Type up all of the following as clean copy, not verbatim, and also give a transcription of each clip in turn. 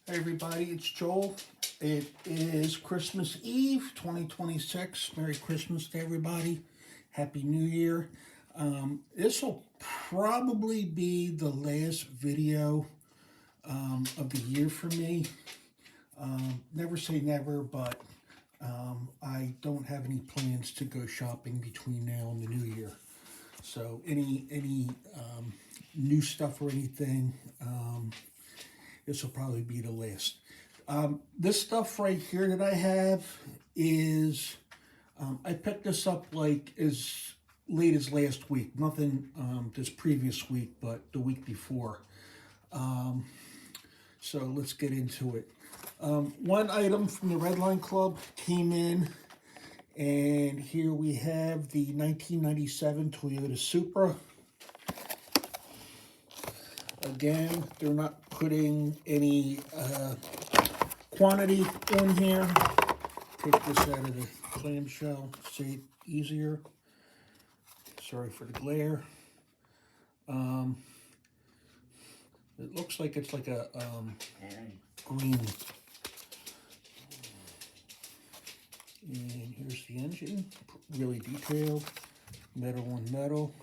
Hey everybody, it's Joel. It is Christmas Eve 2026. Merry Christmas to everybody. Happy New Year. This will probably be the last video of the year for me. Never say never, but I don't have any plans to go shopping between now and the new year. So any new stuff or anything, this will probably be the last. This stuff right here that I have is, I picked this up like as late as last week. Nothing this previous week, but the week before. So let's get into it. One item from the Redline Club came in, and here we have the 1997 Toyota Supra. Again, they're not putting any quantity on here. Take this out of the clamshell, see it easier. Sorry for the glare. It looks like it's like a green. And here's the engine, really detailed, metal on metal.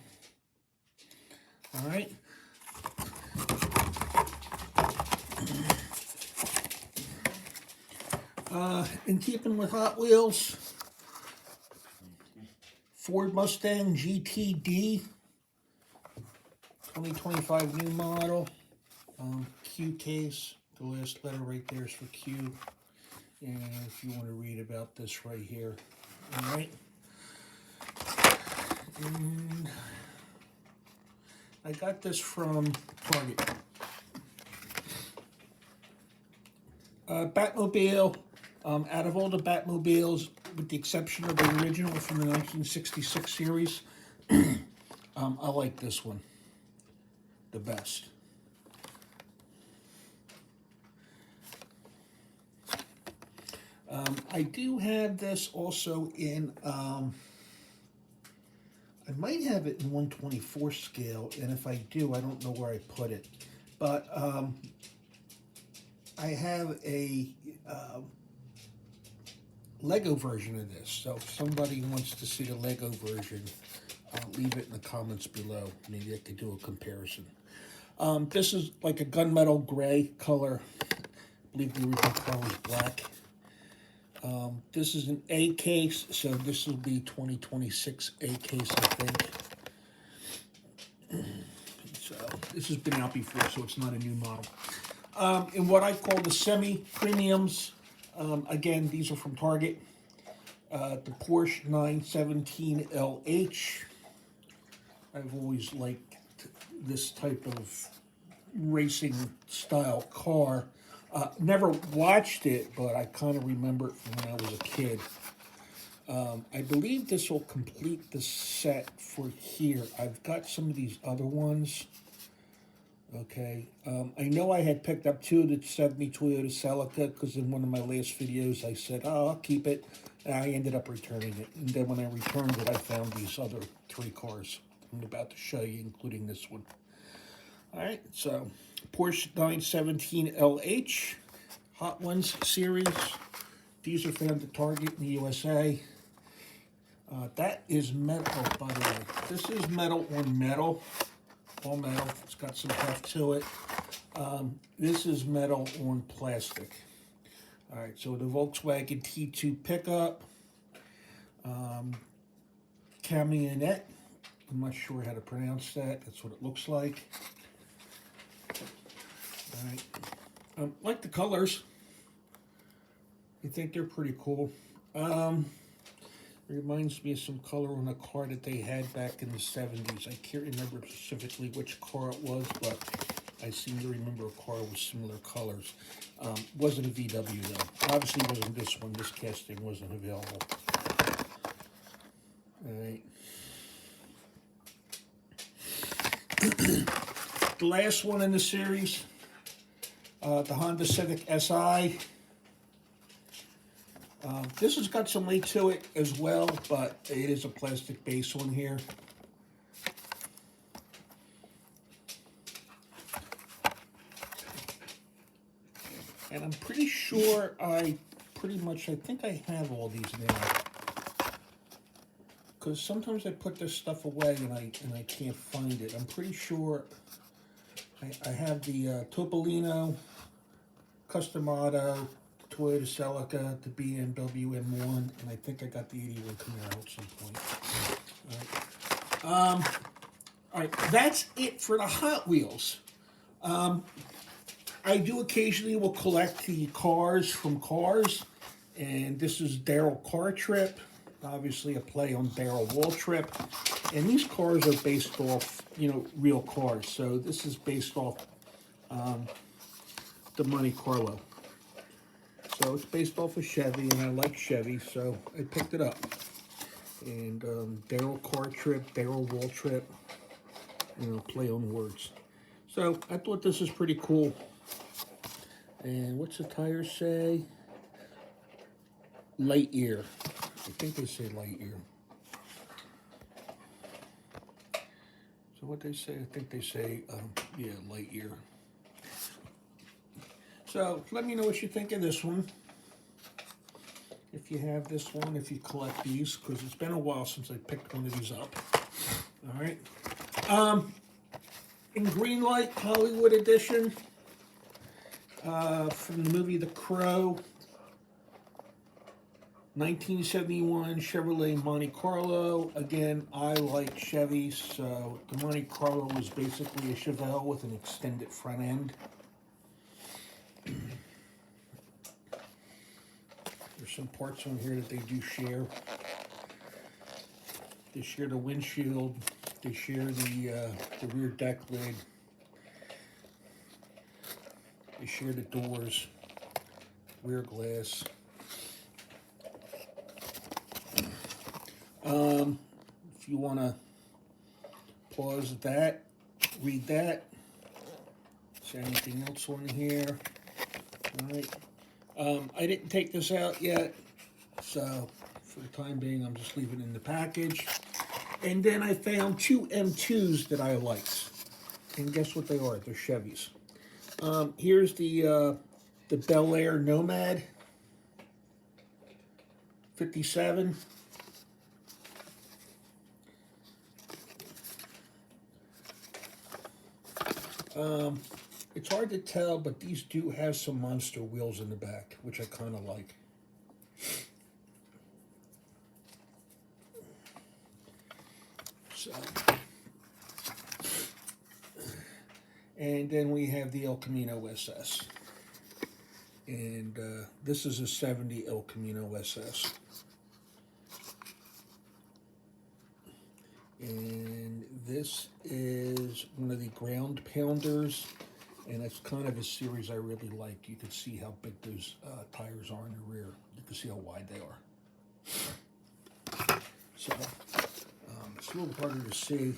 All right. In keeping with Hot Wheels, Ford Mustang GTD, 2025 new model, Q case, the last letter right there is for Q, and if you want to read about this right here, all right, and I got this from Target. Batmobile. Out of all the Batmobiles, with the exception of the original from the 1966 series, I like this one the best. I do have this also in, I might have it in 1/24 scale, and if I do, I don't know where I put it. But I have a Lego version of this, so if somebody wants to see the Lego version, leave it in the comments below. Maybe I could do a comparison. This is like a gunmetal gray color. I believe the original color is black. This is an A case, so this will be 2026 A case, I think. So this has been out before, so it's not a new model. In what I call the semi-premiums, again, these are from Target. The Porsche 917 LH. I've always liked this type of racing style car. Never watched it, but I kind of remember it from when I was a kid. I believe this will complete the set for here. I've got some of these other ones. Okay, I know I had picked up two of the 70 Toyota Celica because in one of my last videos I said, oh, I'll keep it, and I ended up returning it. And then when I returned it, I found these other three cars I'm about to show you, including this one. All right, so Porsche 917 LH, Hot Ones series. These are found at Target in the USA. That is metal, by the way. This is metal on metal. All metal. It's got some heft to it. This is metal on plastic. All right, so the Volkswagen T2 pickup, camionette. I'm not sure how to pronounce that. That's what it looks like. All right, like the colors. I think they're pretty cool. It reminds me of some color on a car that they had back in the 70s. I can't remember specifically which car it was, but I seem to remember a car with similar colors. Wasn't a VW though. Obviously wasn't this one. This casting wasn't available. All right. The last one in the series, the Honda Civic Si. This has got some weight to it as well, but it is a plastic base on here. And I'm pretty sure I think I have all these now. Because sometimes I put this stuff away and I can't find it. I'm pretty sure I have the Topolino, Custom Auto, the Toyota Celica, the BMW M1, and I think I got the 81 Camaro at some point. All right, that's it for the Hot Wheels. I do occasionally will collect the cars from Cars, and this is Darrel Cartrip, obviously a play on Darrell Waltrip, and these cars are based off, real cars. So this is based off the Monte Carlo. So it's based off of Chevy, and I like Chevy, so I picked it up. And Darrel Cartrip, Darrell Waltrip, play on words. So I thought this was pretty cool. And what's the tire say? Light year. I think they say light year. So what they say? I think they say, yeah, light year. So let me know what you think of this one. If you have this one, if you collect these, because it's been a while since I picked one of these up. All right. In Greenlight Hollywood Edition, from the movie The Crow, 1971 Chevrolet Monte Carlo. Again, I like Chevys, so the Monte Carlo was basically a Chevelle with an extended front end. There's some parts on here that they do share. They share the windshield. They share the rear deck lid. They share the doors, rear glass. If you want to pause that, read that. Is there anything else on here? All right. I didn't take this out yet, so for the time being, I'm just leaving it in the package. And then I found two M2s that I liked. And guess what they are? They're Chevys. Here's the Bel Air Nomad 57. It's hard to tell, but these do have some monster wheels in the back, which I kind of like. So, and then we have the El Camino SS. And this is a 70 El Camino SS. And this is one of the ground pounders, and it's kind of a series I really like. You can see how big those tires are in the rear. You can see how wide they are. So it's a little harder to see.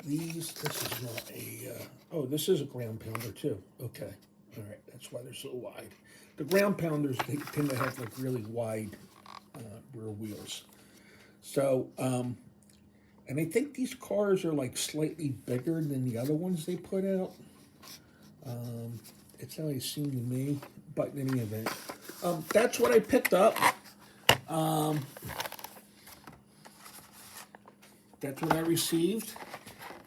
This is not a, oh, this is a ground pounder too. Okay, all right, that's why they're so wide. The ground pounders, they tend to have like really wide rear wheels. So, and I think these cars are like slightly bigger than the other ones they put out. It's how it seemed to me, but in any event, that's what I picked up. That's what I received.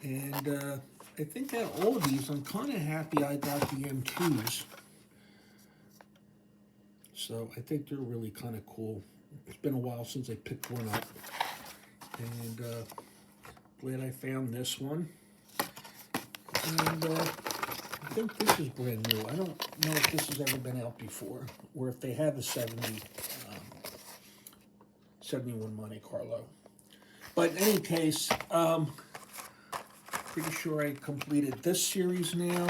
And I think out of all of these, I'm kind of happy I got the M2s. So I think they're really kind of cool. It's been a while since I picked one up. And glad I found this one. And I think this is brand new. I don't know if this has ever been out before, or if they have a 71 Monte Carlo. But in any case, pretty sure I completed this series now.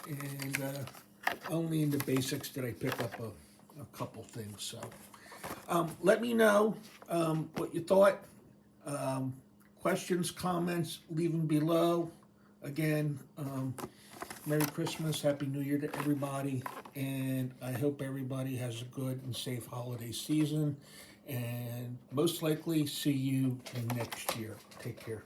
And only in the basics did I pick up a couple things. So let me know what you thought. Questions, comments, leave them below. Again, Merry Christmas, Happy New Year to everybody, and I hope everybody has a good and safe holiday season, and most likely see you next year. Take care.